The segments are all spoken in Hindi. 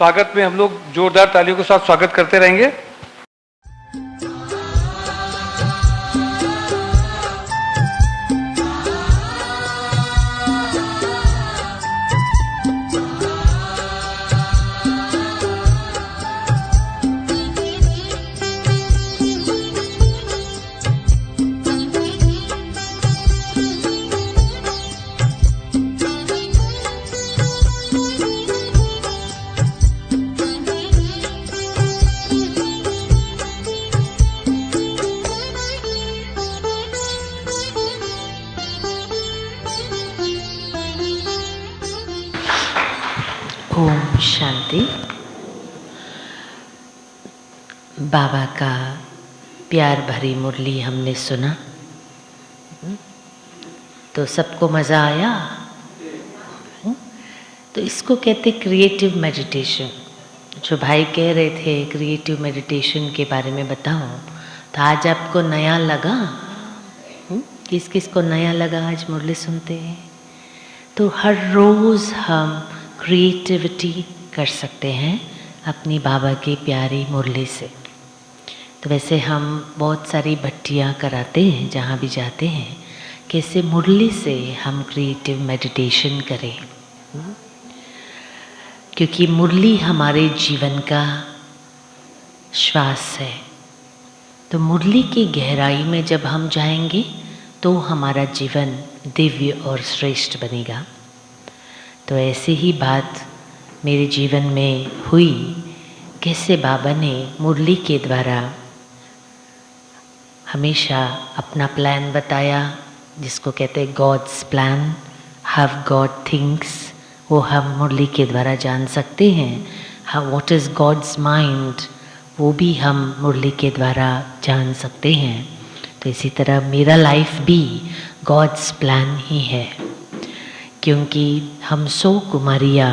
स्वागत में हम लोग जोरदार तालियों के साथ स्वागत करते रहेंगे। ओम शांति। बाबा का प्यार भरी मुरली हमने सुना तो सबको मज़ा आया। तो इसको कहते क्रिएटिव मेडिटेशन। जो भाई कह रहे थे क्रिएटिव मेडिटेशन के बारे में बताओ, तो आज आपको नया लगा? किस किस को नया लगा आज मुरली सुनते हैं? तो हर रोज़ हम क्रिएटिविटी कर सकते हैं अपनी बाबा की प्यारी मुरली से। तो वैसे हम बहुत सारी भट्टियाँ कराते हैं जहाँ भी जाते हैं, कैसे मुरली से हम क्रिएटिव मेडिटेशन करें, क्योंकि मुरली हमारे जीवन का श्वास है। तो मुरली की गहराई में जब हम जाएंगे तो हमारा जीवन दिव्य और श्रेष्ठ बनेगा। तो ऐसी ही बात मेरे जीवन में हुई, कैसे बाबा ने मुरली के द्वारा हमेशा अपना प्लान बताया, जिसको कहते हैं God's plan, how God thinks, वो हम मुरली के द्वारा जान सकते हैं। How what is God's mind, वो भी हम मुरली के द्वारा जान सकते हैं। तो इसी तरह मेरा लाइफ भी गॉड्स प्लान ही है, क्योंकि हम 100 कुमारियाँ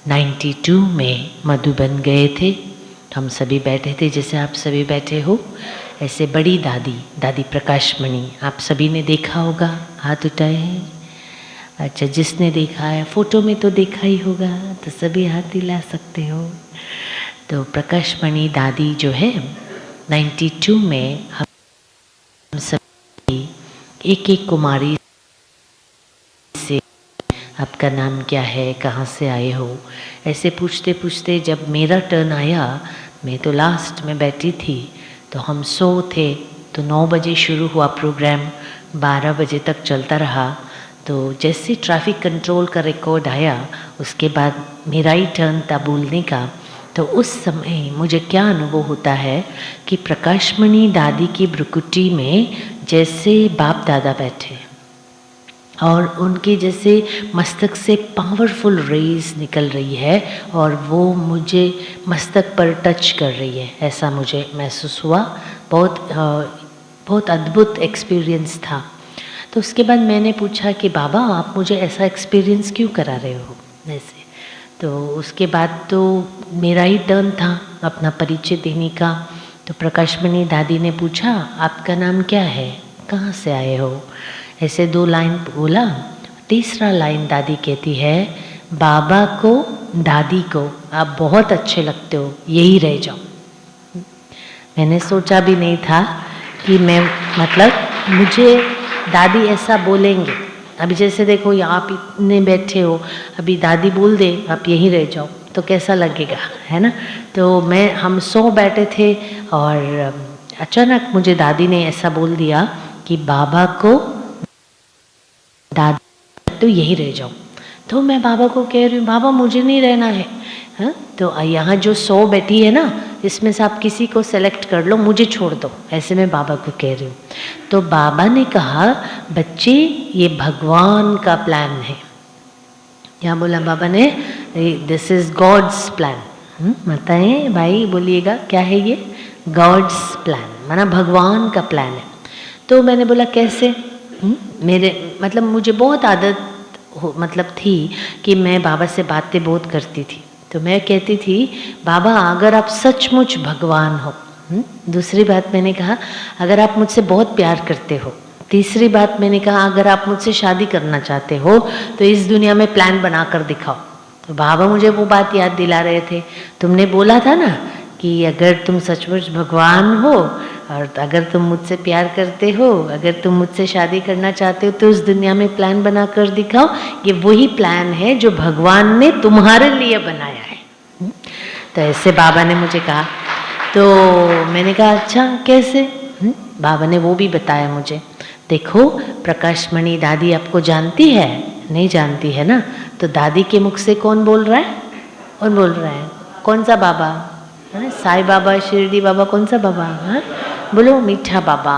92 में मधुबन गए थे। हम सभी बैठे थे, जैसे आप सभी बैठे हो, ऐसे बड़ी दादी, दादी प्रकाशमणि, आप सभी ने देखा होगा, हाथ उठाए हैं। अच्छा, जिसने देखा है, फ़ोटो में तो देखा ही होगा, तो सभी हाथ हिला सकते हो। तो प्रकाशमणि दादी जो है 92 में हम सभी एक एक कुमारी से आपका नाम क्या है, कहाँ से आए हो, ऐसे पूछते पूछते जब मेरा टर्न आया, मैं तो लास्ट में बैठी थी, तो हम 100 थे। तो 9 बजे शुरू हुआ प्रोग्राम, 12 बजे तक चलता रहा। तो जैसे ट्रैफिक कंट्रोल का रिकॉर्ड आया, उसके बाद मेरा ही टर्न था बोलने का। तो उस समय मुझे क्या अनुभव होता है कि प्रकाशमणि दादी की भ्रुकुटी में जैसे बाप दादा बैठे और उनके जैसे मस्तक से पावरफुल रेज निकल रही है और वो मुझे मस्तक पर टच कर रही है, ऐसा मुझे महसूस हुआ। बहुत अद्भुत एक्सपीरियंस था। तो उसके बाद मैंने पूछा कि बाबा आप मुझे ऐसा एक्सपीरियंस क्यों करा रहे हो ऐसे। तो उसके बाद तो मेरा ही टर्न था अपना परिचय देने का। तो प्रकाशमणि दादी ने पूछा आपका नाम क्या है, कहाँ से आए हो, ऐसे 2 लाइन बोला। तीसरा लाइन दादी कहती है बाबा को दादी को आप बहुत अच्छे लगते हो, यही रह जाओ। मैंने सोचा भी नहीं था कि मैं मुझे दादी ऐसा बोलेंगे। अभी जैसे देखो आप इतने बैठे हो, अभी दादी बोल दे आप यहीं रह जाओ तो कैसा लगेगा, है ना। तो हम 100 बैठे थे और अचानक मुझे दादी ने ऐसा बोल दिया कि बाबा को दादी तो यहीं रह जाओ। तो मैं बाबा को कह रही हूँ बाबा मुझे नहीं रहना है, हाँ? तो यहाँ जो 100 बैठी है ना, इसमें से आप किसी को सेलेक्ट कर लो, मुझे छोड़ दो, ऐसे मैं बाबा को कह रही हूँ। तो बाबा ने कहा बच्चे ये भगवान का प्लान है। क्या बोला बाबा ने, दिस इज गॉड्स प्लान। बताएं भाई, बोलिएगा क्या है ये, गॉड्स प्लान माना भगवान का प्लान है। तो मैंने बोला कैसे, मेरे मुझे बहुत आदत थी कि मैं बाबा से बातें बहुत करती थी। तो मैं कहती थी बाबा अगर आप सचमुच भगवान हो, दूसरी बात मैंने कहा अगर आप मुझसे बहुत प्यार करते हो, तीसरी बात मैंने कहा अगर आप मुझसे शादी करना चाहते हो तो इस दुनिया में प्लान बना कर दिखाओ। तो बाबा मुझे वो बात याद दिला रहे थे, तुमने बोला था ना कि अगर तुम सचमुच भगवान हो और अगर तुम मुझसे प्यार करते हो, अगर तुम मुझसे शादी करना चाहते हो तो उस दुनिया में प्लान बना कर दिखाओ। ये वही प्लान है जो भगवान ने तुम्हारे लिए बनाया है। तो ऐसे बाबा ने मुझे कहा। तो मैंने कहा अच्छा कैसे? बाबा ने वो भी बताया मुझे। देखो प्रकाशमणि दादी आपको जानती है? नहीं जानती है ना? तो दादी के मुख से कौन बोल रहा है? कौन बोल रहा है? कौन सा बाबा? साईं बाबा, शिरडी बाबा, कौन सा बाबा? हाँ बोलो, मीठा बाबा।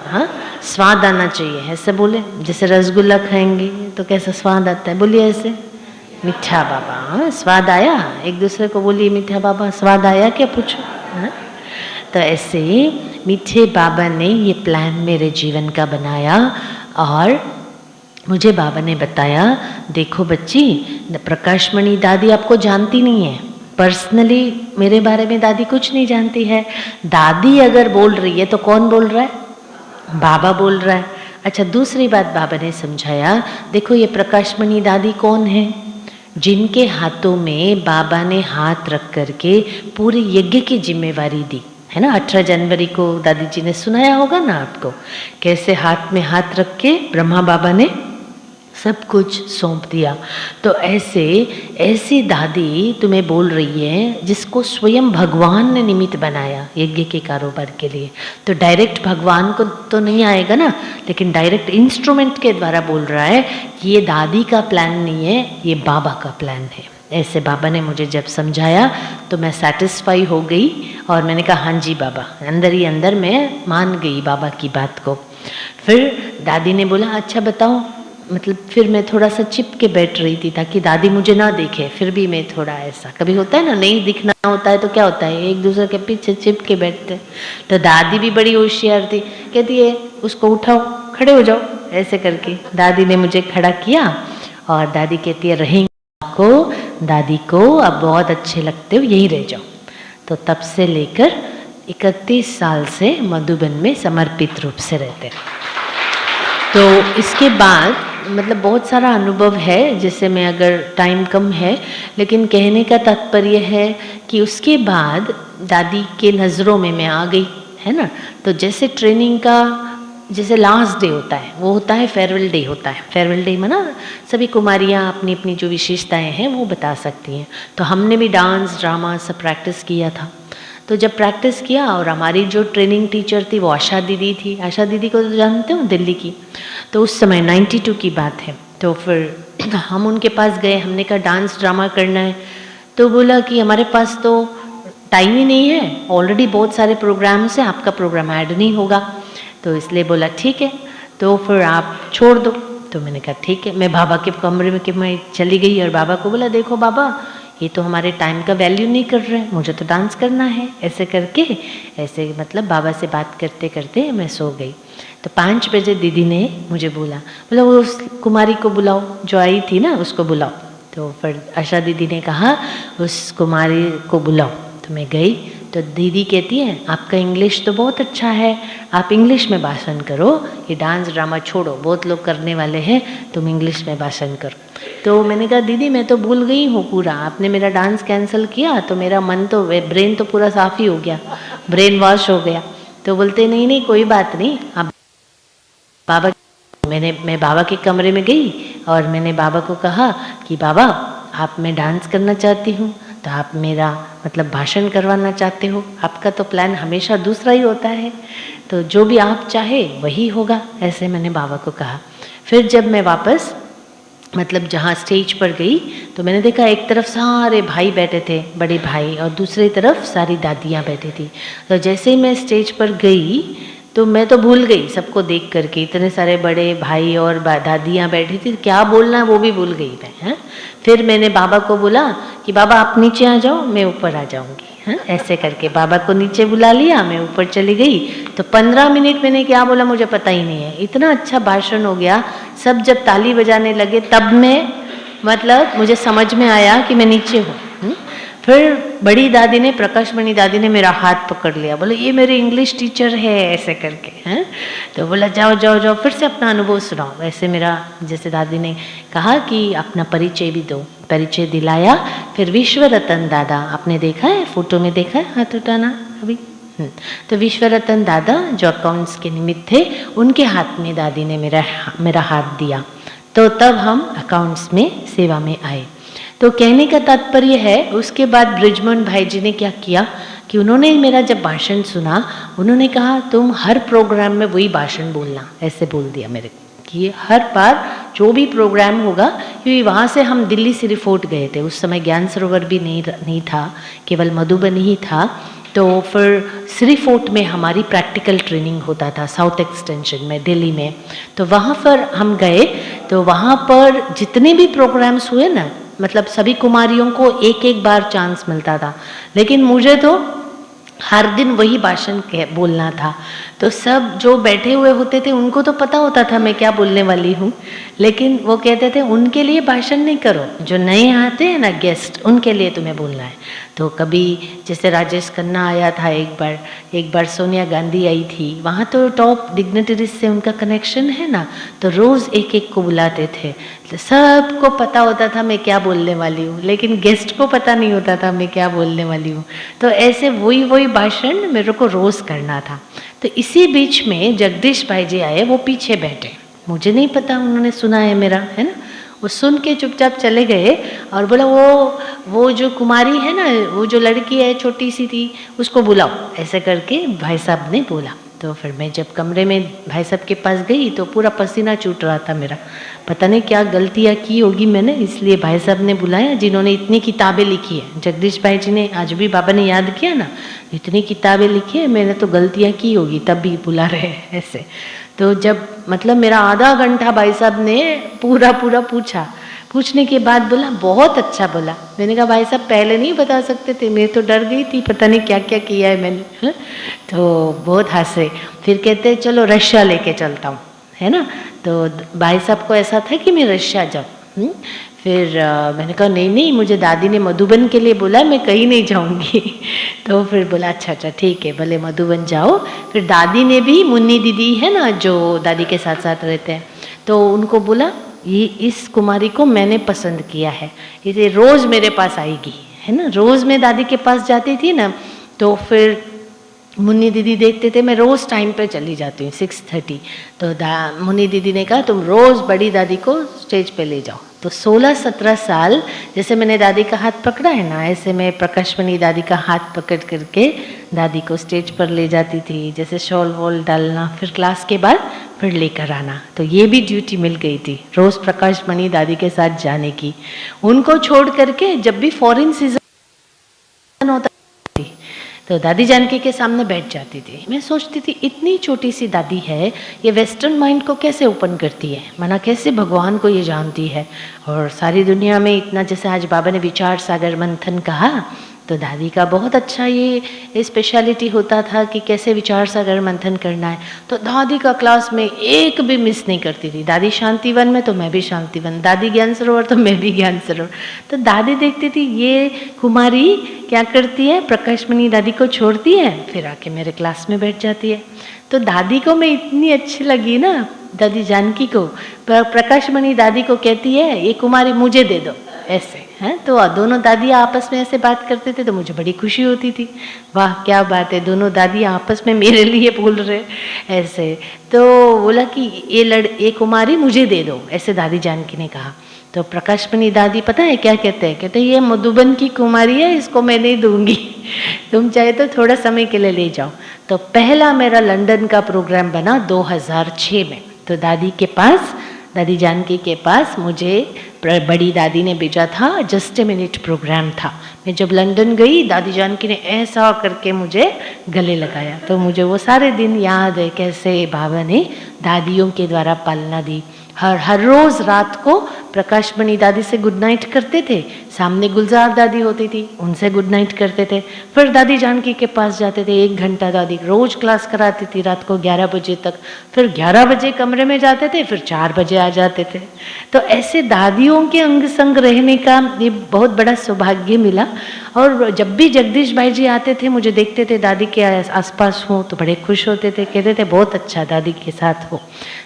हाँ स्वाद आना चाहिए, ऐसे बोले। जैसे रसगुल्ला खाएंगे तो कैसा स्वाद आता है, बोलिए ऐसे, मीठा बाबा। हाँ स्वाद आया? एक दूसरे को बोलिए मीठा बाबा, स्वाद आया क्या पूछो। हाँ तो ऐसे मीठे बाबा ने ये प्लान मेरे जीवन का बनाया और मुझे बाबा ने बताया, देखो बच्ची, प्रकाशमणि दादी आपको जानती नहीं है, पर्सनली मेरे बारे में दादी कुछ नहीं जानती है। दादी अगर बोल रही है तो कौन बोल रहा है? बाबा बोल रहा है। अच्छा दूसरी बात बाबा ने समझाया, देखो ये प्रकाशमणि दादी कौन है? जिनके हाथों में बाबा ने हाथ रख करके पूरी यज्ञ की जिम्मेवारी दी है ना। 18 जनवरी को दादी जी ने सुनाया होगा ना आपको, कैसे हाथ में हाथ रख के ब्रह्मा बाबा ने सब कुछ सौंप दिया। तो ऐसी दादी तुम्हें बोल रही है जिसको स्वयं भगवान ने निमित्त बनाया यज्ञ के कारोबार के लिए। तो डायरेक्ट भगवान को तो नहीं आएगा ना, लेकिन डायरेक्ट इंस्ट्रूमेंट के द्वारा बोल रहा है कि ये दादी का प्लान नहीं है, ये बाबा का प्लान है। ऐसे बाबा ने मुझे जब समझाया तो मैं सेटिस्फाई हो गई और मैंने कहा हाँ जी बाबा, अंदर ही अंदर मैं मान गई बाबा की बात को। फिर दादी ने बोला अच्छा बताओ, मतलब फिर मैं थोड़ा सा चिप के बैठ रही थी ताकि दादी मुझे ना देखे। फिर भी मैं थोड़ा ऐसा, कभी होता है ना, नहीं दिखना होता है तो क्या होता है, एक दूसरे के पीछे चिप के बैठते। तो दादी भी बड़ी होशियार थी, कहती है उसको उठाओ, खड़े हो जाओ, ऐसे करके दादी ने मुझे खड़ा किया और दादी कहती है रहेंगे को, दादी को अब बहुत अच्छे लगते हो, यहीं रह जाओ। तो तब से लेकर 31 साल से मधुबन में समर्पित रूप से रहते हैं। तो इसके बाद मतलब बहुत सारा अनुभव है, जैसे मैं अगर टाइम कम है लेकिन कहने का तात्पर्य है कि उसके बाद दादी के नज़रों में मैं आ गई है ना। तो जैसे ट्रेनिंग का जैसे लास्ट डे होता है वो होता है फेयरवेल डे होता है। फेयरवेल डे में ना सभी कुमारियाँ अपनी अपनी जो विशेषताएं हैं वो बता सकती हैं। तो हमने भी डांस ड्रामा सब प्रैक्टिस किया था। तो जब प्रैक्टिस किया और हमारी जो ट्रेनिंग टीचर थी वो आशा दीदी थी, आशा दीदी को तो जानते हो दिल्ली की, तो उस समय 92 की बात है। तो फिर हम उनके पास गए, हमने कहा डांस ड्रामा करना है। तो बोला कि हमारे पास तो टाइम ही नहीं है, ऑलरेडी बहुत सारे प्रोग्राम्स हैं, आपका प्रोग्राम ऐड नहीं होगा। तो इसलिए बोला ठीक है, तो फिर आप छोड़ दो। तो मैंने कहा ठीक है। मैं बाबा के कमरे में कि मैं चली गई और बाबा को बोला देखो बाबा ये तो हमारे टाइम का वैल्यू नहीं कर रहे, मुझे तो डांस करना है। ऐसे करके ऐसे मतलब बाबा से बात करते करते मैं सो गई। तो 5 बजे दीदी ने मुझे बोला वो उस कुमारी को बुलाओ जो आई थी ना, उसको बुलाओ। तो फिर आशा दीदी ने कहा उस कुमारी को बुलाओ। तो मैं गई तो दीदी कहती है आपका इंग्लिश तो बहुत अच्छा है, आप इंग्लिश में भाषण करो, ये डांस ड्रामा छोड़ो, बहुत लोग करने वाले हैं, तुम इंग्लिश में भाषण करो। तो मैंने कहा दीदी मैं तो भूल गई हूँ पूरा, आपने मेरा डांस कैंसिल किया तो मेरा मन तो ब्रेन तो पूरा साफ ही हो गया, ब्रेन वॉश हो गया। तो बोलते नहीं नहीं कोई बात नहीं, आप बाबा मैं बाबा के कमरे में गई और मैंने बाबा को कहा कि बाबा आप मैं डांस करना चाहती हूँ, तो आप मेरा मतलब भाषण करवाना चाहते हो, आपका तो प्लान हमेशा दूसरा ही होता है, तो जो भी आप चाहे वही होगा। ऐसे मैंने बाबा को कहा। फिर जब मैं वापस मतलब जहाँ स्टेज पर गई तो मैंने देखा एक तरफ सारे भाई बैठे थे, बड़े भाई, और दूसरी तरफ सारी दादियाँ बैठी थी। तो जैसे ही मैं स्टेज पर गई तो मैं तो भूल गई सबको देख करके, इतने सारे बड़े भाई और दादियाँ बैठी थी, क्या बोलना है वो भी भूल गई मैं। हैं फिर मैंने बाबा को बोला कि बाबा आप नीचे आ जाओ, मैं ऊपर आ जाऊँगी। हैं ऐसे करके बाबा को नीचे बुला लिया, मैं ऊपर चली गई। तो 15 मिनट मैंने क्या बोला मुझे पता ही नहीं है, इतना अच्छा भाषण हो गया। सब जब ताली बजाने लगे तब मैं मतलब मुझे समझ में आया कि मैं नीचे हूँ। फिर बड़ी दादी ने, प्रकाशमणि दादी ने मेरा हाथ पकड़ लिया, बोले ये मेरे इंग्लिश टीचर है ऐसे करके हैं। तो बोला जाओ जाओ जाओ फिर से अपना अनुभव सुनाओ। वैसे मेरा, जैसे दादी ने कहा कि अपना परिचय भी दो, परिचय दिलाया। फिर विश्व रतन दादा, आपने देखा है, फोटो में देखा है, हाथ उठाना अभी। तो विश्व रतन दादा जो अकाउंट्स के निमित्त थे, उनके हाथ में दादी ने मेरा हाथ दिया। तो तब हम अकाउंट्स में सेवा में आए। तो कहने का तात्पर्य है, उसके बाद ब्रिजमोहन भाई जी ने क्या किया कि उन्होंने मेरा जब भाषण सुना, उन्होंने कहा तुम हर प्रोग्राम में वही भाषण बोलना, ऐसे बोल दिया मेरे को कि हर बार जो भी प्रोग्राम होगा, क्योंकि वहाँ से हम दिल्ली से रिपोर्ट गए थे, उस समय ज्ञान सरोवर भी नहीं था, केवल मधुबनी ही था। तो फिर श्री फोर्ट में हमारी प्रैक्टिकल ट्रेनिंग होता था, साउथ एक्सटेंशन में दिल्ली में। तो वहाँ पर हम गए, तो वहाँ पर जितने भी प्रोग्राम्स हुए ना, मतलब सभी कुमारियों को एक एक बार चांस मिलता था, लेकिन मुझे तो हर दिन वही भाषण बोलना था। तो सब जो बैठे हुए होते थे उनको तो पता होता था मैं क्या बोलने वाली हूँ, लेकिन वो कहते थे उनके लिए भाषण नहीं करो, जो नए आते हैं ना गेस्ट, उनके लिए तुम्हें बोलना है। तो कभी जैसे राजेश खन्ना आया था एक बार सोनिया गांधी आई थी, वहाँ तो टॉप डिग्निटरीज से उनका कनेक्शन है ना, तो रोज़ एक एक को बुलाते थे। तो सबको पता होता था मैं क्या बोलने वाली हूँ, लेकिन गेस्ट को पता नहीं होता था मैं क्या बोलने वाली हूँ। तो ऐसे वही भाषण मेरे को रोज़ करना था। तो इसी बीच में जगदीश भाई जी आए, वो पीछे बैठे, मुझे नहीं पता उन्होंने सुना है मेरा, है ना। वो सुन के चुपचाप चले गए और बोला वो जो कुमारी है ना, वो जो लड़की है छोटी सी थी, उसको बुलाओ, ऐसे करके भाई साहब ने बोला। तो फिर मैं जब कमरे में भाई साहब के पास गई तो पूरा पसीना छूट रहा था मेरा, पता नहीं क्या गलतियाँ की होगी मैंने, इसलिए भाई साहब ने बुलाया जिन्होंने इतनी किताबें लिखी है। जगदीश भाई जी ने, आज भी बाबा ने याद किया ना, इतनी किताबें लिखी है, मैंने तो गलतियाँ की होगी तब भी बुला रहे हैं ऐसे। तो जब मतलब मेरा आधा घंटा भाई साहब ने पूरा पूछा, पूछने के बाद बोला बहुत अच्छा बोला। मैंने कहा भाई साहब पहले नहीं बता सकते थे, मैं तो डर गई थी, पता नहीं क्या क्या किया है मैंने, है? तो बहुत हंसे। फिर कहते चलो रशिया लेके चलता हूँ, है ना। तो भाई साहब को ऐसा था कि मैं रशिया जाऊँ। फिर मैंने कहा नहीं, मुझे दादी ने मधुबन के लिए बोला, मैं कहीं नहीं जाऊंगी। तो फिर बोला अच्छा ठीक है, भले मधुबन जाओ। फिर दादी ने भी, मुन्नी दीदी है ना जो दादी के साथ साथ रहते हैं, तो उनको बोला ये इस कुमारी को मैंने पसंद किया है, इसे रोज़ मेरे पास आएगी, है ना। रोज़ मैं दादी के पास जाती थी ना, तो फिर मुन्नी दीदी देखते थे मैं रोज़ टाइम पे चली जाती हूँ 6:30। तो मुन्नी दीदी ने कहा तुम रोज़ बड़ी दादी को स्टेज पे ले जाओ। तो 16-17 साल जैसे मैंने दादी का हाथ पकड़ा है ना, ऐसे मैं प्रकाशमणि दादी का हाथ पकड़ करके दादी को स्टेज पर ले जाती थी, जैसे शॉल वॉल डालना, फिर क्लास के बाद फिर लेकर आना। तो ये भी ड्यूटी मिल गई थी रोज़ प्रकाशमणि दादी के साथ जाने की। उनको छोड़ करके जब भी फॉरेन सीजन होता थी तो दादी जानकी के सामने बैठ जाती थी। मैं सोचती थी इतनी छोटी सी दादी है, ये वेस्टर्न माइंड को कैसे ओपन करती है, माना कैसे भगवान को ये जानती है, और सारी दुनिया में इतना, जैसे आज बाबा ने विचार सागर मंथन कहा, तो दादी का बहुत अच्छा ये स्पेशलिटी होता था कि कैसे विचार सागर मंथन करना है। तो दादी का क्लास में एक भी मिस नहीं करती थी। दादी शांतिवन में तो मैं भी शांतिवन, दादी ज्ञान सरोवर तो मैं भी ज्ञान सरोवर। तो दादी देखती थी ये कुमारी क्या करती है, प्रकाशमणि दादी को छोड़ती है, फिर आके मेरे क्लास में बैठ जाती है। तो दादी को मैं इतनी अच्छी लगी ना, दादी जानकी को, प्रकाशमणि दादी को कहती है ये कुमारी मुझे दे दो, ऐसे हैं। तो दोनों दादियाँ आपस में ऐसे बात करते थे तो मुझे बड़ी खुशी होती थी, वाह क्या बात है, दोनों दादियाँ आपस में मेरे लिए बोल रहे ऐसे। तो बोला कि ये कुमारी मुझे दे दो, ऐसे दादी जानकी ने कहा। तो प्रकाशमणि दादी पता है क्या कहते हैं, कहते ये मधुबन की कुमारी है, इसको मैं नहीं दूंगी, तुम चाहे तो थोड़ा समय के लिए ले जाओ। तो पहला मेरा लंदन का प्रोग्राम बना 2006 में। तो दादी के पास, दादी जानकी के पास मुझे बड़ी दादी ने भेजा था, जस्ट ए मिनट प्रोग्राम था। मैं जब लंदन गई, दादी जानकी ने ऐसा करके मुझे गले लगाया। तो मुझे वो सारे दिन याद है कैसे बाबा ने दादियों के द्वारा पालना दी। हर रोज़ रात को प्रकाशमणि दादी से गुड नाइट करते थे, सामने गुलजार दादी होती थी, उनसे गुड नाइट करते थे। फिर दादी जानकी के पास जाते थे, 1 घंटा दादी रोज क्लास कराती थी रात को 11 बजे तक। फिर 11 बजे कमरे में जाते थे, फिर 4 बजे आ जाते थे। तो ऐसे दादियों के अंग संग रहने का ये बहुत बड़ा सौभाग्य मिला। और जब भी जगदीश भाई जी आते थे, मुझे देखते थे दादी के आसपास हूँ तो बड़े खुश होते थे, कहते थे बहुत अच्छा दादी के साथ हो।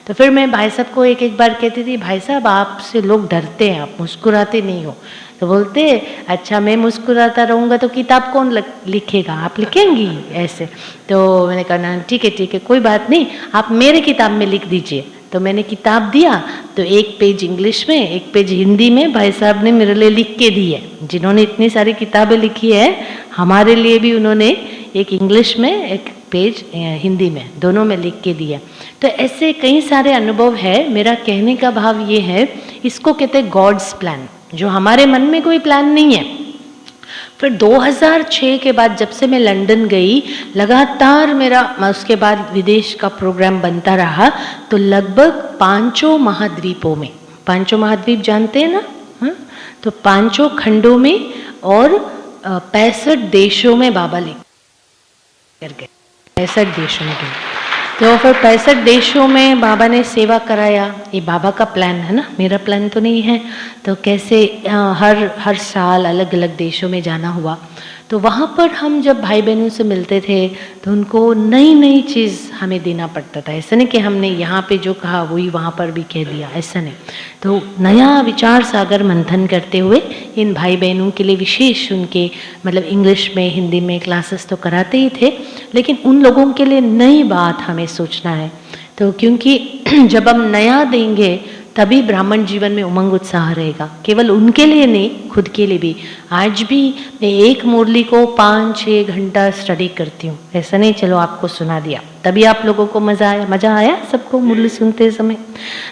तो फिर मैं भाई साहब को एक एक बार कहती थी, भाई साहब आपसे लोग डरते हैं, आप मुस्कुराते नहीं हो। तो बोलते अच्छा मैं मुस्कुराता रहूँगा तो किताब कौन लिखेगा, आप लिखेंगी ऐसे। तो मैंने कहा ठीक है कोई बात नहीं, आप मेरे किताब में लिख दीजिए। तो मैंने किताब दिया तो 1 पेज इंग्लिश में 1 पेज हिंदी में भाई साहब ने मेरे लिए लिख के दी है। जिन्होंने इतनी सारी किताबें लिखी है, हमारे लिए भी उन्होंने एक इंग्लिश में 1 पेज हिंदी में, दोनों में लिख के दिया। तो ऐसे कई सारे अनुभव है। मेरा कहने का भाव ये है, इसको कहते हैं गॉड्स प्लान, जो हमारे मन में कोई प्लान नहीं है। फिर 2006 के बाद जब से मैं लंदन गई, लगातार मेरा उसके बाद विदेश का प्रोग्राम बनता रहा। तो लगभग 5 महाद्वीपों में, 5 महाद्वीप जानते हैं ना, हाँ? तो 5 खंडों में और 65 देशों में बाबा लेकर गए, 65 देशों में गए। तो फिर 65 देशों में बाबा ने सेवा कराया। ये बाबा का प्लान है ना, मेरा प्लान तो नहीं है। तो कैसे हर साल अलग अलग देशों में जाना हुआ। तो वहाँ पर हम जब भाई बहनों से मिलते थे तो उनको नई नई चीज़ हमें देना पड़ता था। ऐसा नहीं कि हमने यहाँ पे जो कहा वही वहाँ पर भी कह दिया, ऐसा नहीं। तो नया विचार सागर मंथन करते हुए इन भाई बहनों के लिए विशेष उनके मतलब इंग्लिश में हिंदी में क्लासेस तो कराते ही थे, लेकिन उन लोगों के लिए नई बात हमें सोचना है। तो क्योंकि जब हम नया देंगे तभी ब्राह्मण जीवन में उमंग उत्साह रहेगा, केवल उनके लिए नहीं, खुद के लिए भी। आज भी मैं एक मुरली को 5-6 घंटा स्टडी करती हूँ। ऐसा नहीं चलो आपको सुना दिया, तभी आप लोगों को मज़ा आया सबको मुरली सुनते समय।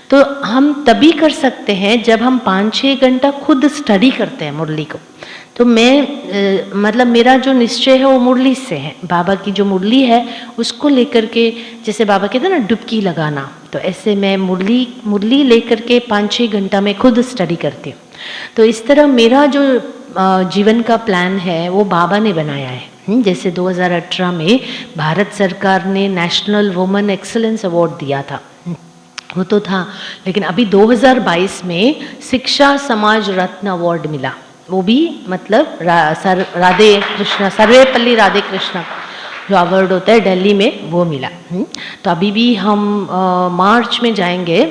तो हम तभी कर सकते हैं जब हम 5-6 घंटा खुद स्टडी करते हैं मुरली को। तो मैं मतलब मेरा जो निश्चय है वो मुरली से है। बाबा की जो मुरली है उसको लेकर के, जैसे बाबा कहते हैं ना डुबकी लगाना, तो ऐसे मैं मुरली लेकर के 5-6 घंटा में खुद स्टडी करती हूँ। तो इस तरह मेरा जो जीवन का प्लान है वो बाबा ने बनाया है। जैसे 2018 में भारत सरकार ने नेशनल वुमेन एक्सीलेंस अवार्ड दिया था, वो तो था, लेकिन अभी 2022 में शिक्षा समाज रत्न अवार्ड मिला। वो भी मतलब राधे कृष्णा, सर्वेपल्ली राधे कृष्णा जो अवार्ड होता है दिल्ली में, वो मिला। तो अभी भी हम मार्च में जाएंगे।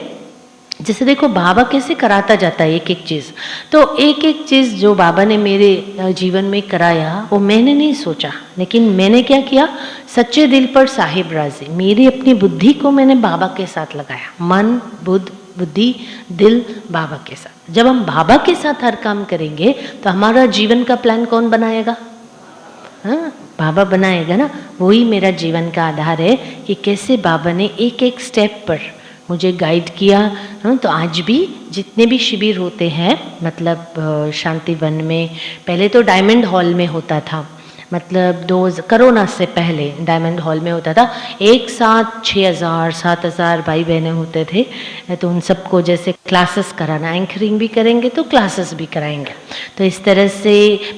जैसे देखो बाबा कैसे कराता जाता है एक एक चीज़। तो एक एक चीज़ जो बाबा ने मेरे जीवन में कराया वो मैंने नहीं सोचा, लेकिन मैंने क्या किया, सच्चे दिल पर साहिब राजी, मेरी अपनी बुद्धि को मैंने बाबा के साथ लगाया। मन बुद्धि दिल बाबा के साथ। जब हम बाबा के साथ हर काम करेंगे तो हमारा जीवन का प्लान कौन बनाएगा? हाँ, बाबा बनाएगा ना। वही मेरा जीवन का आधार है कि कैसे बाबा ने एक एक स्टेप पर मुझे गाइड किया। तो आज भी जितने भी शिविर होते हैं, मतलब शांति वन में पहले तो डायमंड हॉल में होता था, मतलब कोरोना से पहले डायमंड हॉल में होता था। एक साथ 6,000-7,000 भाई बहनें होते थे। तो उन सबको जैसे क्लासेस कराना, एंकरिंग भी करेंगे तो क्लासेस भी कराएंगे। तो इस तरह से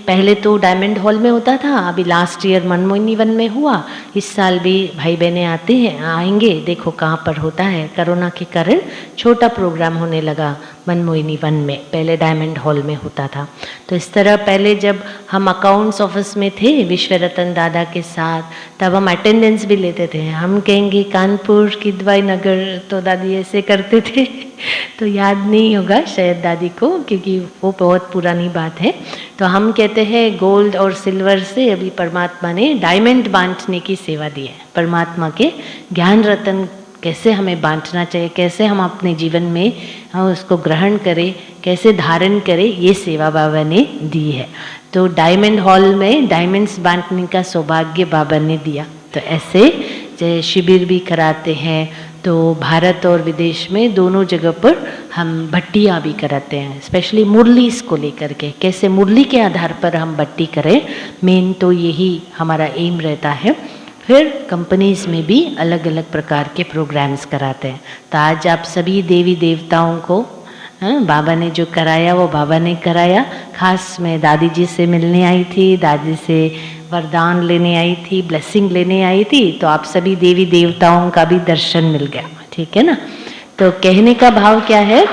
पहले तो डायमंड हॉल में होता था, अभी लास्ट ईयर मनमोहिनी वन में हुआ। इस साल भी भाई बहनें आएंगे, देखो कहाँ पर होता है। कोरोना के कारण छोटा प्रोग्राम होने लगा मनमोहिनी वन में, पहले डायमंड हॉल में होता था। तो इस तरह पहले जब हम अकाउंट्स ऑफिस में थे विश्व रतन दादा के साथ, तब हम अटेंडेंस भी लेते थे। हम कहेंगे कानपुर किदवाई नगर, तो दादी ऐसे करते थे तो याद नहीं होगा शायद दादी को, क्योंकि वो बहुत पुरानी बात है। तो हम कहते हैं गोल्ड और सिल्वर से अभी परमात्मा ने डायमंड बांटने की सेवा दी है। परमात्मा के ज्ञान रतन कैसे हमें बांटना चाहिए, कैसे हम अपने जीवन में उसको ग्रहण करें, कैसे धारण करें, ये सेवा बाबा ने दी है। तो डायमंड हॉल में डायमंड्स बांटने का सौभाग्य बाबा ने दिया। तो ऐसे शिविर भी कराते हैं। तो भारत और विदेश में दोनों जगह पर हम भट्टियाँ भी कराते हैं, स्पेशली मुरलीस को लेकर के, कैसे मुरली के आधार पर हम भट्टी करें। मेन तो यही हमारा एम रहता है। फिर कंपनीज में भी अलग अलग प्रकार के प्रोग्राम्स कराते हैं। तो आज आप सभी देवी देवताओं को हाँ, बाबा ने जो कराया वो बाबा ने कराया। खास मैं दादी जी से मिलने आई थी, दादी से वरदान लेने आई थी, ब्लेसिंग लेने आई थी, तो आप सभी देवी देवताओं का भी दर्शन मिल गया, ठीक है ना। तो कहने का भाव क्या है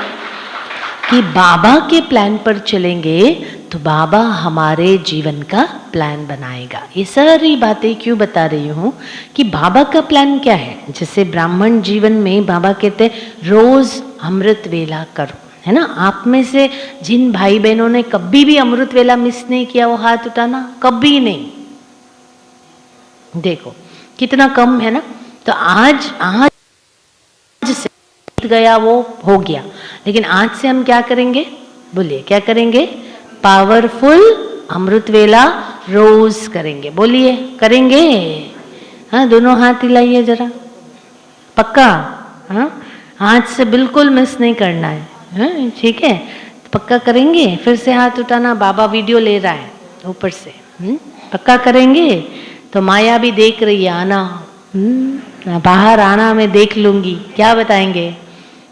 कि बाबा के प्लान पर चलेंगे तो बाबा हमारे जीवन का प्लान बनाएगा। ये सारी बातें क्यों बता रही हूँ कि बाबा का प्लान क्या है। जैसे ब्राह्मण जीवन में बाबा कहते हैं रोज अमृत वेला करो, है ना। आप में से जिन भाई बहनों ने कभी भी अमृत वेला मिस नहीं किया वो हाथ उठाना, कभी नहीं। देखो कितना कम है ना। तो आज से गया वो हो गया, लेकिन आज से हम क्या करेंगे, बोलिए क्या करेंगे। पावरफुल अमृत वेला रोज करेंगे, बोलिए करेंगे। हाँ, दोनों हाथ हिलाइए जरा, पक्का। हाँ, आज से बिल्कुल मिस नहीं करना है। हाँ, ठीक है, पक्का करेंगे। फिर से हाथ उठाना, बाबा वीडियो ले रहा है ऊपर से। पक्का करेंगे। तो माया भी देख रही है, आना बाहर आना, मैं देख लूंगी। क्या बताएंगे,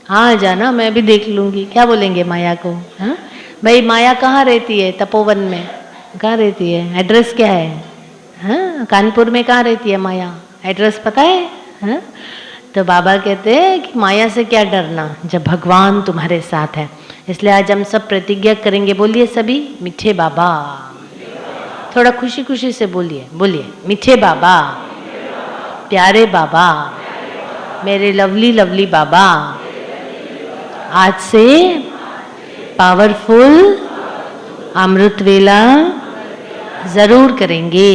हाँ जाना, मैं भी देख लूंगी। क्या बोलेंगे माया को। हाँ भाई, माया कहाँ रहती है, तपोवन में कहाँ रहती है, एड्रेस क्या है। हाँ, कानपुर में कहाँ रहती है माया, एड्रेस पता है। हाँ, तो बाबा कहते हैं कि माया से क्या डरना जब भगवान तुम्हारे साथ है। इसलिए आज हम सब प्रतिज्ञा करेंगे, बोलिए सभी, मीठे बाबा। थोड़ा खुशी खुशी से बोलिए, बोलिए मीठे बाबा, प्यारे बाबा, मेरे लवली लवली बाबा, आज से पावरफुल अमृत वेला जरूर करेंगे।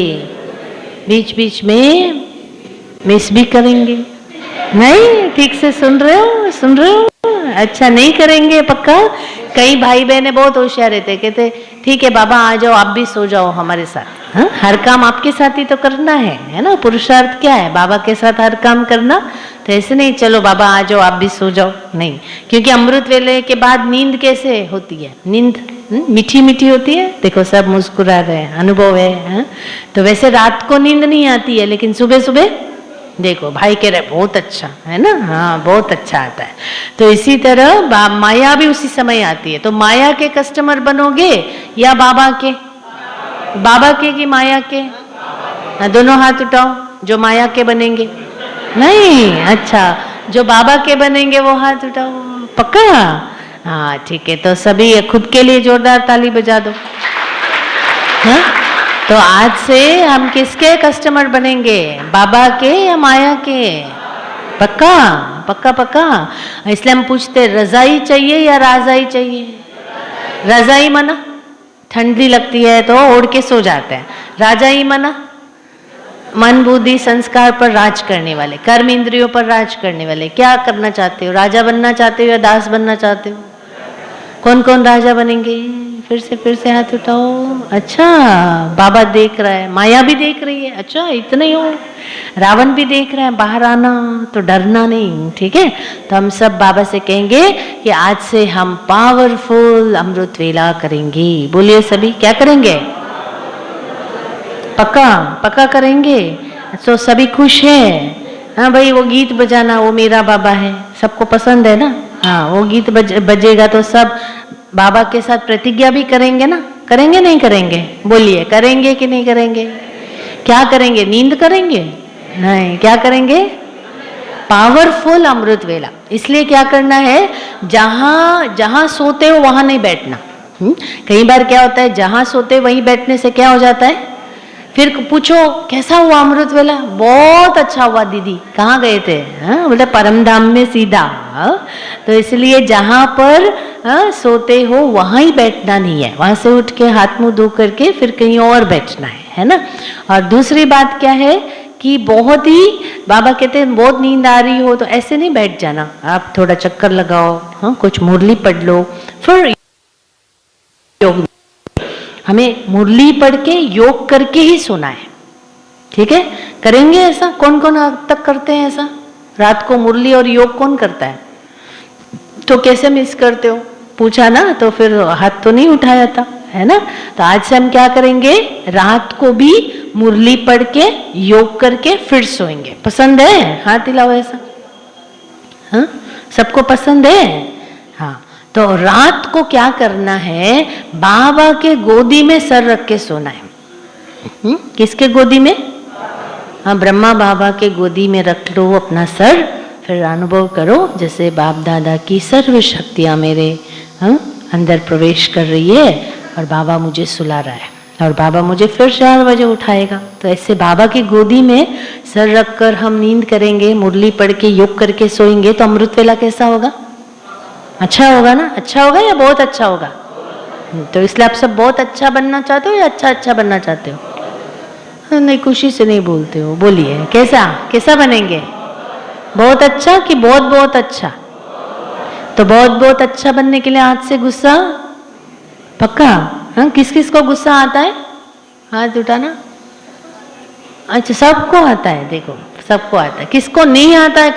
बीच बीच में मिस भी करेंगे। नहीं, ठीक से सुन रहे हो, सुन रहे हो। अच्छा, नहीं करेंगे पक्का। कई भाई बहने बहुत होशियार रहते, कहते ठीक है बाबा आ जाओ, आप भी सो जाओ हमारे साथ। हाँ, हर काम आपके साथ ही तो करना है ना। पुरुषार्थ क्या है, बाबा के साथ हर काम करना। तो ऐसे नहीं चलो बाबा आ जाओ, आप भी सो जाओ, नहीं। क्योंकि अमृत वेले के बाद नींद कैसे होती है, नींद मीठी मीठी होती है। देखो सब मुस्कुरा रहे हैं, अनुभव है। हाँ? तो वैसे रात को नींद नहीं आती है, लेकिन सुबह सुबह देखो भाई कह रहे बहुत अच्छा है ना। हाँ, बहुत अच्छा आता है। तो इसी तरह माया भी उसी समय आती है। तो माया के कस्टमर बनोगे या बाबा के, बाबा के कि माया के। दोनों हाथ उठाओ जो माया के बनेंगे। नहीं, अच्छा, जो बाबा के बनेंगे वो हाथ उठाओ, पक्का। हाँ ठीक है, तो सभी खुद के लिए जोरदार ताली बजा दो। हाँ? तो आज से हम किसके कस्टमर बनेंगे, बाबा के या माया के। पक्का पक्का पक्का। इसलिए हम पूछते रजाई चाहिए या राजाई चाहिए। रजाई मना ठंडी लगती है तो ओढ़ के सो जाते हैं। राजाई मना मन बुद्धि संस्कार पर राज करने वाले, कर्म इंद्रियों पर राज करने वाले। क्या करना चाहते हो, राजा बनना चाहते हो या दास बनना चाहते हो। कौन कौन राजा बनेंगे, फिर से हाथ उठाओ। अच्छा, बाबा देख रहा है, माया भी देख रही है। अच्छा, इतने हो, रावण भी देख रहा है, बाहर आना, तो डरना नहीं, ठीक है। तो हम सब बाबा से कहेंगे कि आज से हम पावरफुल अमृत वेला करेंगे। बोलिए सभी, क्या करेंगे, पक्का पक्का करेंगे। तो सभी खुश है। हाँ भाई, वो गीत बजाना, वो मेरा बाबा है, सबको पसंद है ना। हाँ, वो गीत बजेगा तो सब बाबा के साथ प्रतिज्ञा भी करेंगे ना। करेंगे नहीं करेंगे, बोलिए करेंगे कि नहीं करेंगे। क्या करेंगे, नींद करेंगे नहीं, क्या करेंगे, पावरफुल अमृत वेला। इसलिए क्या करना है, जहां जहां सोते हो वहां नहीं बैठना। कई बार क्या होता है, जहां सोते वहीं बैठने से क्या हो जाता है, फिर पूछो कैसा हुआ अमृत वेला, बहुत अच्छा हुआ दीदी, कहाँ गए थे। हाँ, बोले परम धाम में सीधा। तो इसलिए जहाँ पर सोते हो वहाँ ही बैठना नहीं है, वहाँ से उठ के हाथ मुंह धो करके फिर कहीं और बैठना है ना। और दूसरी बात क्या है कि बहुत ही बाबा कहते हैं बहुत नींद आ रही हो तो ऐसे नहीं बैठ जाना, आप थोड़ा चक्कर लगाओ, हाँ, कुछ मुरली पढ़ लो, फिर योग। हमें मुरली पढ़ के योग करके ही सोना है, ठीक है। करेंगे ऐसा, कौन कौन अब तक करते हैं ऐसा, रात को मुरली और योग कौन करता है। तो कैसे मिस करते हो, पूछा ना, तो फिर हाथ तो नहीं उठाया था, है ना। तो आज से हम क्या करेंगे, रात को भी मुरली पढ़ के योग करके फिर सोएंगे। पसंद है, हाथ हिलाओ ऐसा। हाँ, सबको पसंद है। हाँ, तो रात को क्या करना है, बाबा के गोदी में सर रख के सोना है। किसके गोदी में? हाँ, ब्रह्मा बाबा के गोदी में रख लो अपना सर, फिर अनुभव करो जैसे बाप दादा की सर्व शक्तियां मेरे अंदर प्रवेश कर रही है और बाबा मुझे सुला रहा है और बाबा मुझे फिर 4 बजे उठाएगा। तो ऐसे बाबा की गोदी में सर रखकर हम नींद करेंगे, मुरली पढ़ के योग करके सोएंगे, तो अमृत वेला कैसा होगा? अच्छा होगा ना? अच्छा होगा या बहुत अच्छा होगा? तो इसलिए आप सब बहुत अच्छा बनना चाहते हो या अच्छा बनना चाहते हो? नहीं, खुशी से नहीं बोलते हो, बोलिए कैसा बनेंगे? बहुत अच्छा कि बहुत अच्छा? तो बहुत अच्छा बनने के लिए आज से गुस्सा पक्का? हाँ, किस को गुस्सा आता है? हाथ उठाना। अच्छा, सबको आता है, देखो सबको आता है। किसको नहीं आता है?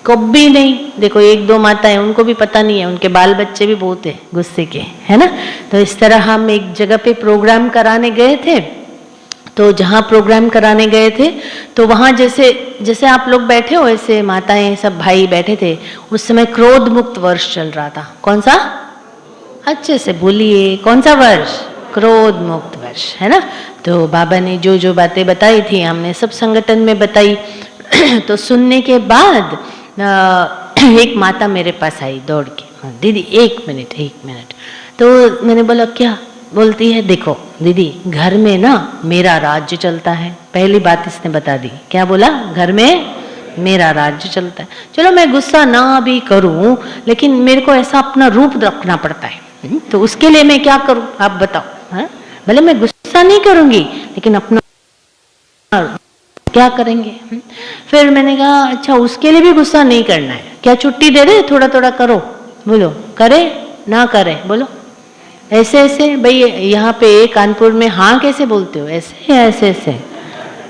कभी नहीं। देखो 1-2 माताएं, उनको भी पता नहीं है, उनके बाल बच्चे भी बहुत है गुस्से के, है ना? तो इस तरह हम एक जगह पे प्रोग्राम कराने गए थे, तो जहाँ प्रोग्राम कराने गए थे तो वहाँ जैसे आप लोग बैठे हो, ऐसे माताएं सब भाई बैठे थे। उस समय क्रोध मुक्त वर्ष चल रहा था। कौन सा? अच्छे से बोलिए, कौन सा वर्ष? क्रोध मुक्त वर्ष, है ना? तो बाबा ने जो बातें बताई थी हमने सब संगठन में बताई। तो सुनने के बाद एक माता मेरे पास आई दौड़ के, दीदी 1 मिनट। तो मैंने बोला क्या? बोलती है, देखो दीदी, घर में ना मेरा राज्य चलता है। पहली बात इसने बता दी। क्या बोला? घर में मेरा राज्य चलता है। चलो मैं गुस्सा ना भी करूं, लेकिन मेरे को ऐसा अपना रूप रखना पड़ता है। तो उसके लिए मैं क्या करूं, आप बताओ? भले मैं गुस्सा नहीं करूंगी, लेकिन अपना क्या करेंगे? फिर मैंने कहा अच्छा, उसके लिए भी गुस्सा नहीं करना है क्या? छुट्टी दे दे, थोड़ा करो। बोलो करे ना करे, बोलो ऐसे भाई। यहाँ पे कानपुर में हाँ कैसे बोलते हो? ऐसे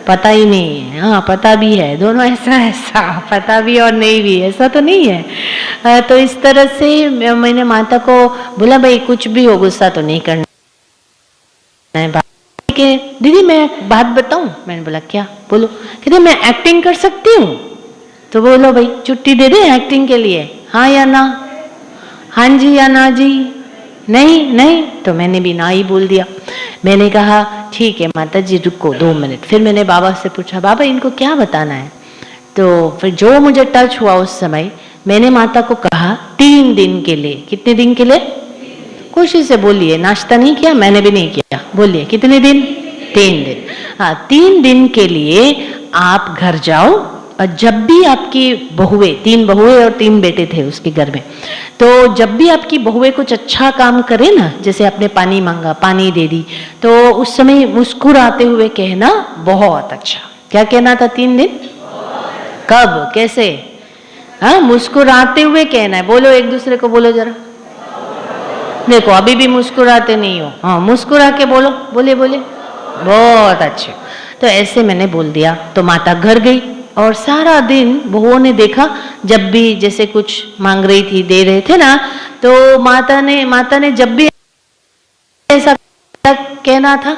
पता ही नहीं है। हाँ, पता भी है, दोनों ऐसा पता भी और नहीं भी, ऐसा तो नहीं है। तो इस तरह से मैंने माता को बोला भाई कुछ भी हो, गुस्सा तो नहीं करना है। दीदी मैं बात बताऊं? मैंने बोला क्या? बोलो। कहते मैं एक्टिंग कर सकती हूँ। तो बोलो भाई छुट्टी दे दे एक्टिंग के लिए, हाँ या ना? हाँ जी या ना जी? नहीं। तो मैंने भी ना ही बोल दिया। मैंने कहा ठीक है माता जी, रुको 2 मिनट। फिर मैंने बाबा से पूछा, बाबा इनको क्या बताना है? तो फिर जो मुझे टच हुआ उस समय, मैंने माता को कहा 3 दिन के लिए। कितने दिन के लिए? खुशी से बोलिए, नाश्ता नहीं किया? मैंने भी नहीं किया। बोलिए कितने दिन? 3 दिन। हाँ, 3 दिन के लिए आप घर जाओ और जब भी आपकी बहुएं, 3 बहुएं और 3 बेटे थे उसके घर में, तो जब भी आपकी बहुएं कुछ अच्छा काम करे ना, जैसे आपने पानी मांगा, पानी दे दी, तो उस समय मुस्कुराते हुए कहना बहुत अच्छा। क्या कहना था? 3 दिन? कब? कैसे? हाँ, मुस्कुराते हुए कहना है। बोलो एक दूसरे को, बोलो जरा। देखो अभी भी मुस्कुराते नहीं हो। हाँ, मुस्कुरा के बोलो, बोले बहुत अच्छे। तो ऐसे मैंने बोल दिया। तो माता घर गई और सारा दिन बहुओं ने देखा, जब भी जैसे कुछ मांग रही थी, दे रहे थे ना, तो माता ने जब भी ऐसा कहना था,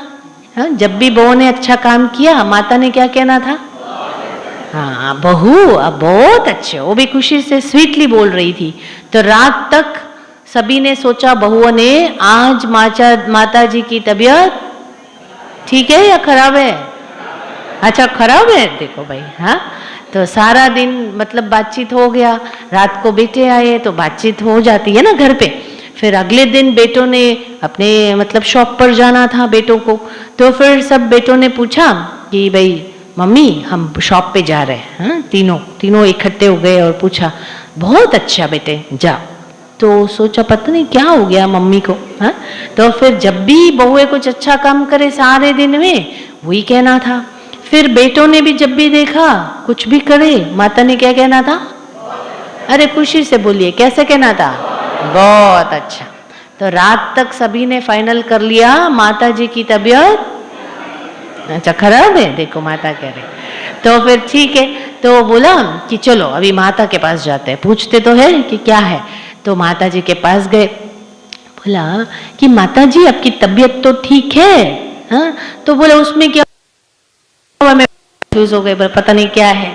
हाँ, जब भी बहू ने अच्छा काम किया, माता ने क्या कहना था? हाँ, बहू अब बहुत अच्छे। वो भी खुशी से स्वीटली बोल रही थी। तो रात तक सभी ने सोचा बहुओं ने, आज माता जी की तबीयत ठीक है या खराब है? अच्छा खराब है। देखो भाई, हाँ। तो सारा दिन मतलब बातचीत हो गया। रात को बेटे आए तो बातचीत हो जाती है ना घर पे। फिर अगले दिन बेटों ने अपने मतलब शॉप पर जाना था बेटों को, तो फिर सब बेटों ने पूछा कि भाई मम्मी हम शॉप पे जा रहे हैं। हाँ, तीनों इकट्ठे हो गए और पूछा, बहुत अच्छा बेटे जाओ। तो सोचा पता नहीं क्या हो गया मम्मी को। हाँ, तो फिर जब भी बहुएं कुछ अच्छा काम करे सारे दिन में, वही कहना था। फिर बेटों ने भी जब भी देखा कुछ भी करे, माता ने क्या कहना था? अरे खुशी से बोलिए, कैसे कहना था? बहुत अच्छा। तो रात तक सभी ने फाइनल कर लिया, माता जी की तबीयत अच्छा खराब है। देखो माता कह रही। तो फिर ठीक है, तो बोला कि चलो अभी माता के पास जाते हैं, पूछते तो है कि क्या है। तो माता जी के पास गए। बोला कि माता जी आपकी तबीयत तो ठीक है। हाँ, तो बोला उसमें क्या? मैं कंफ्यूज हो गए, पता नहीं क्या है।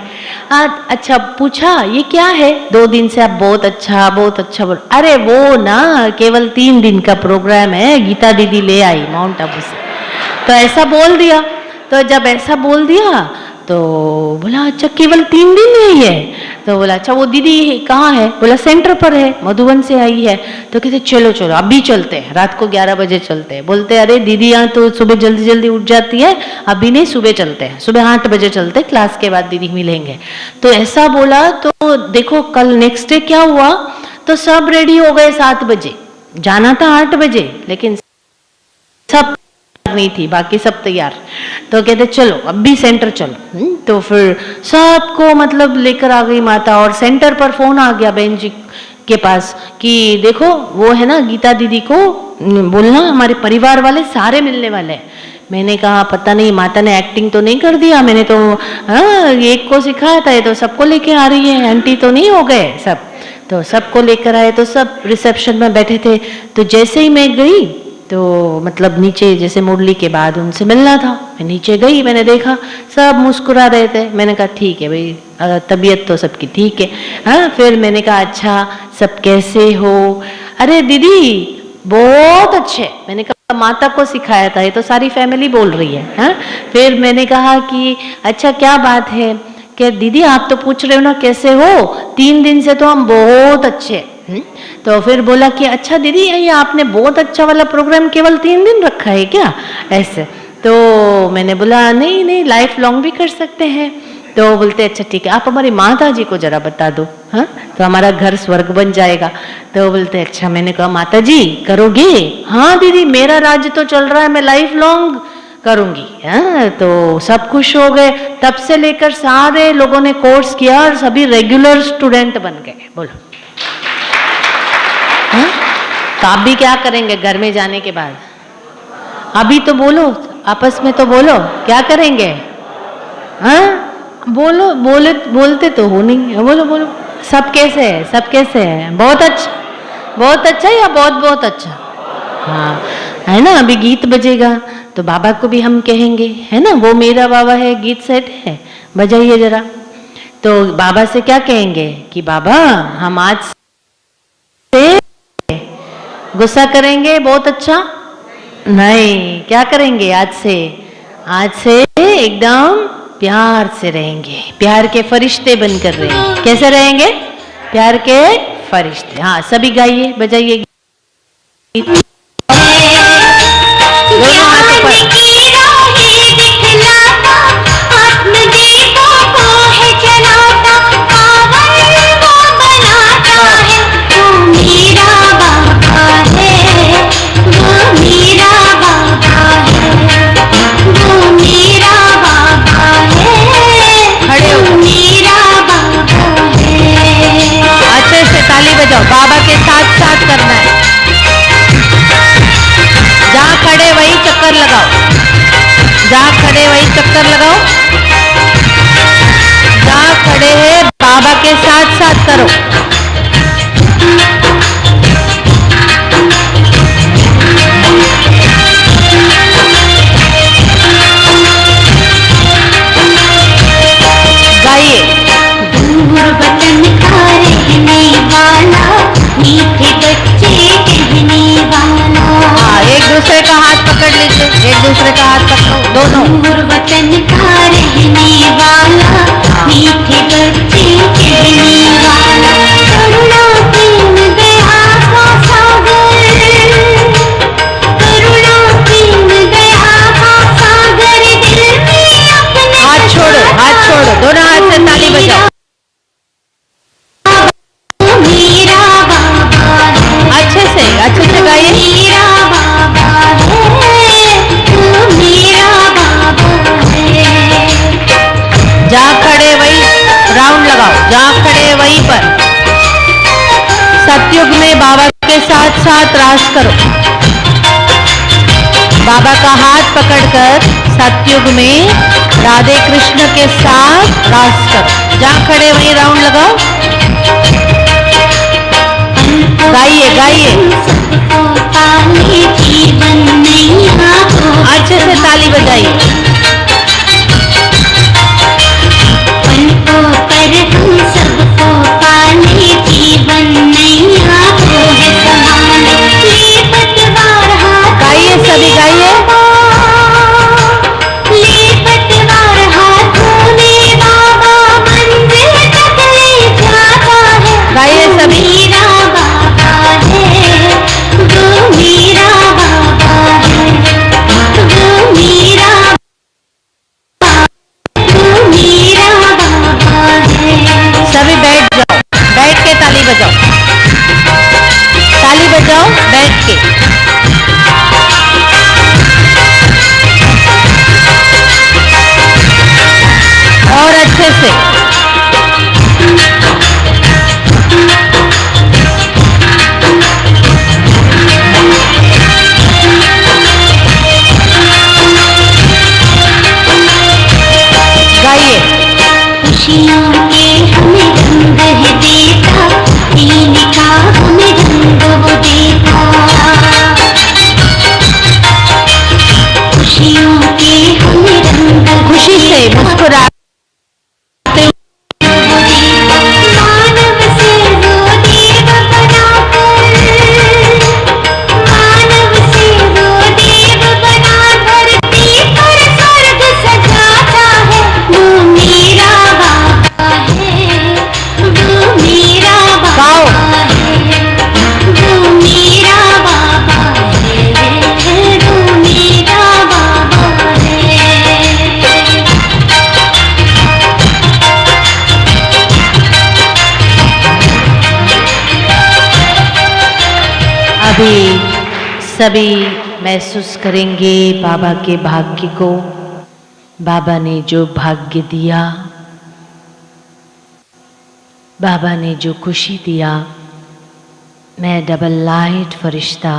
अच्छा पूछा ये क्या है, 2 दिन से आप बहुत अच्छा बोल। अरे वो ना केवल 3 दिन का प्रोग्राम है, गीता दीदी ले आई माउंट आबू से। तो ऐसा बोल दिया। तो जब ऐसा बोल दिया तो बोला अच्छा केवल 3 दिन में ही है। तो बोला अच्छा वो दीदी कहाँ है? बोला सेंटर पर है, मधुबन से आई है। तो कहते चलो चलो अभी चलते हैं, रात को 11 बजे चलते हैं। बोलते अरे दीदी यहाँ तो सुबह जल्दी जल्दी उठ जाती है, अभी नहीं सुबह चलते हैं, सुबह 8 बजे चलते हैं, क्लास के बाद दीदी मिलेंगे। तो ऐसा बोला। तो देखो कल नेक्स्ट डे क्या हुआ, तो सब रेडी हो गए 7 बजे, जाना था 8 बजे, लेकिन सब नहीं थी, बाकी सब तैयार। तो कहते चलो अब भी सेंटर चलो। तो फिर सबको मतलब लेकर आ गई माता। और सेंटर पर फोन आ गया बहन जी के पास कि देखो वो है ना गीता दीदी को बोलना हमारे परिवार वाले सारे मिलने वाले हैं। मैंने कहा पता नहीं माता ने एक्टिंग तो नहीं कर दिया, मैंने तो एक को सिखाया था, ये तो सबको लेके आ रही है, आंटी तो नहीं हो गए सब। तो सबको लेकर आए। तो सब रिसेप्शन में बैठे थे। तो जैसे ही मैं गई तो मतलब नीचे जैसे मुरली के बाद उनसे मिलना था, मैं नीचे गई, मैंने देखा सब मुस्कुरा रहे थे। मैंने कहा ठीक है भाई, तबीयत तो सबकी ठीक है। हाँ फिर मैंने कहा अच्छा सब कैसे हो? अरे दीदी बहुत अच्छे। मैंने कहा माता को सिखाया था, ये तो सारी फैमिली बोल रही है। हाँ फिर मैंने कहा कि अच्छा क्या बात है? कि दीदी आप तो पूछ रहे हो ना कैसे हो, 3 दिन से तो हम बहुत अच्छे। तो फिर बोला कि अच्छा दीदी ये आपने बहुत अच्छा वाला प्रोग्राम केवल 3 दिन रखा है क्या ऐसे? तो मैंने बोला नहीं नहीं लाइफ लॉन्ग भी कर सकते हैं। तो बोलते अच्छा ठीक है आप हमारी माता जी को जरा बता दो, हाँ तो हमारा घर स्वर्ग बन जाएगा। तो बोलते अच्छा। मैंने कहा माता जी करोगे? हाँ दीदी मेरा राज्य तो चल रहा है, मैं लाइफ लॉन्ग करूंगी। हाँ तो सब खुश हो गए। तब से लेकर सारे लोगों ने कोर्स किया और सभी रेगुलर स्टूडेंट बन गए। बोलो तो आप भी क्या करेंगे घर में जाने के बाद? अभी तो बोलो, आपस में तो बोलो क्या करेंगे? हाँ बोलो, बोलते तो हो नहीं, बोलो बोलो। सब कैसे है? सब कैसे है? बहुत अच्छा या बहुत बहुत अच्छा? हाँ है ना। अभी गीत बजेगा तो बाबा को भी हम कहेंगे, है ना वो मेरा बाबा है, गीत सेट है, बजाइए जरा। तो बाबा से क्या कहेंगे कि बाबा हम आज से गुस्सा करेंगे बहुत अच्छा नहीं, क्या करेंगे आज से एकदम प्यार से रहेंगे, प्यार के फरिश्ते बनकर रहेंगे। कैसे रहेंगे? प्यार के फरिश्ते। हाँ सभी गाइए, बजाइए गीत। दोनों हाथों पर। बाबा के साथ साथ करना है। जहां खड़े वही चक्कर लगाओ, जहां खड़े वही चक्कर लगाओ, जहां खड़े हैं बाबा के साथ साथ करो। गाइए। दूर वतन का रहने वाला, मीठे बच्चे कहने वाला। हाँ एक दूसरे का हाथ पकड़ लीजिए, एक दूसरे का हाथ पकड़ो दोनों। दूर वतन का रहने वाला, मीठे बच्चे कहने वाला, करुणा प्रेम दया का सागर, करुणा प्रेम दया का सागर दिल में अपने। हाथ छोड़ो दोनों हाथ से ताली बजाओ। अच्छे से गाइए। मेरा बाबा है, तू मेरा बाबा है। जहाँ खड़े वही राउंड लगाओ, जहाँ खड़े वहीं पर। सतयुग में बाबा के साथ साथ रास करो। बाबा का हाथ पकड़कर सतयुग में राधे कृष्ण के साथ रास करो। जहाँ खड़े वहीं राउंड लगाओ। गाइए अच्छे से ताली बजाइए। खुशियों के हम रंग, खुशी से मुस्कुरा मानव से वो देव बनाकर, मानव से वो देव बना धरती पर स्वर्ग सजाता है। वो मेरा बाबा है, वो मेरा बाबा है, वो मेरा बाबा है, वो मेरा बाबा है। अभी सभी महसूस करेंगे बाबा के भाग्य को। बाबा ने जो भाग्य दिया, बाबा ने जो खुशी दिया, मैं डबल लाइट फरिश्ता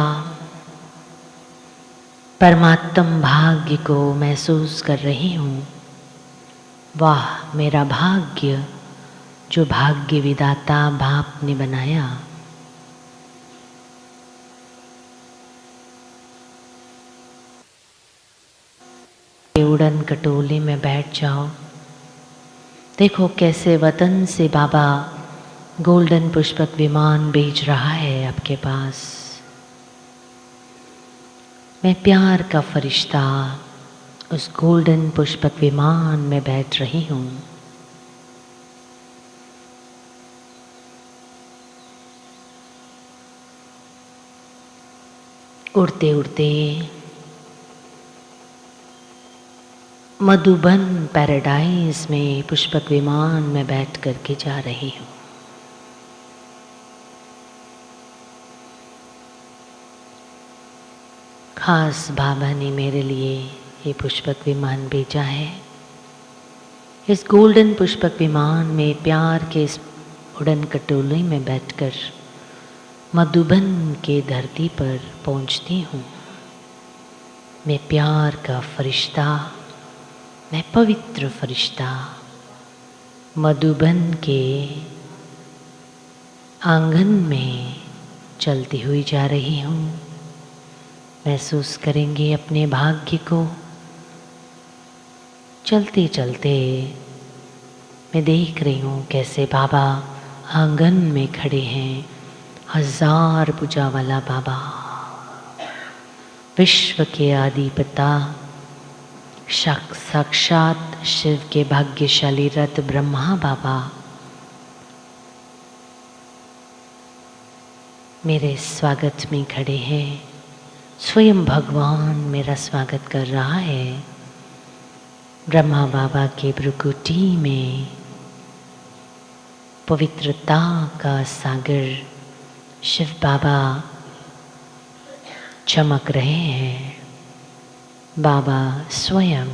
परमात्म भाग्य को महसूस कर रही हूँ। वाह मेरा भाग्य जो भाग्य विदाता बाप ने बनाया। उड़न कटोले में बैठ जाओ। देखो कैसे वतन से बाबा गोल्डन पुष्पक विमान भेज रहा है आपके पास। मैं प्यार का फरिश्ता उस गोल्डन पुष्पक विमान में बैठ रही हूँ। उड़ते उड़ते मधुबन पैराडाइज में पुष्पक विमान में बैठ करके जा रही हूँ। खास बाबा ने मेरे लिए ये पुष्पक विमान भेजा है। इस गोल्डन पुष्पक विमान में प्यार के इस उड़न कटोले में बैठकर मधुबन के धरती पर पहुँचती हूँ। मैं प्यार का फरिश्ता, मैं पवित्र फरिश्ता मधुबन के आंगन में चलती हुई जा रही हूँ। महसूस करेंगे अपने भाग्य को। चलते चलते मैं देख रही हूँ कैसे बाबा आंगन में खड़े हैं। 1000 भुजा वाला बाबा, विश्व के आदि पिता, साक्षात शिव के भाग्यशाली रथ ब्रह्मा बाबा मेरे स्वागत में खड़े हैं। स्वयं भगवान मेरा स्वागत कर रहा है। ब्रह्मा बाबा के भ्रुकुटी में पवित्रता का सागर शिव बाबा चमक रहे हैं। बाबा स्वयं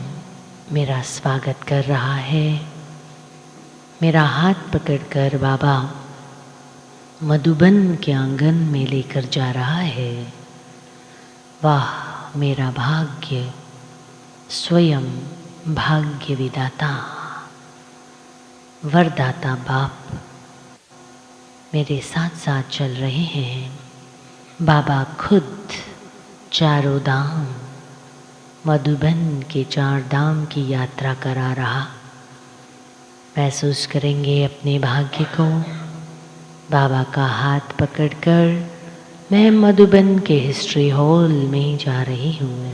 मेरा स्वागत कर रहा है। मेरा हाथ पकड़कर बाबा मधुबन के आंगन में लेकर जा रहा है। वाह मेरा भाग्य, स्वयं भाग्य विदाता वरदाता बाप मेरे साथ साथ चल रहे हैं। बाबा खुद चारों धाम मधुबन के 4 धाम की यात्रा करा रहा। महसूस करेंगे अपने भाग्य को। बाबा का हाथ पकड़कर मैं मधुबन के हिस्ट्री हॉल में जा रही हूँ।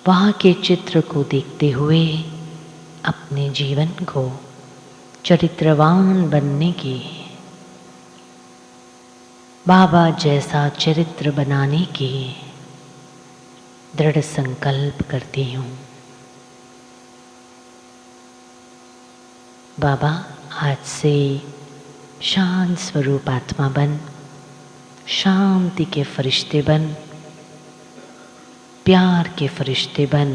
वहाँ के चित्र को देखते हुए अपने जीवन को चरित्रवान बनने की, बाबा जैसा चरित्र बनाने की दृढ़ संकल्प करती हूँ। बाबा आज से शांत स्वरूप आत्मा बन, शांति के फरिश्ते बन, प्यार के फरिश्ते बन।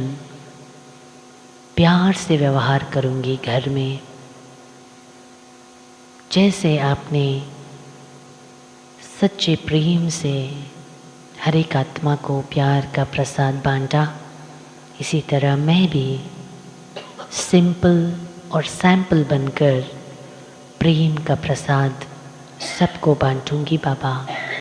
प्यार से व्यवहार करूँगी घर में। जैसे आपने सच्चे प्रेम से हर एक आत्मा को प्यार का प्रसाद बांटा, इसी तरह मैं भी सिंपल और सैंपल बनकर प्रेम का प्रसाद सबको बांटूंगी बाबा।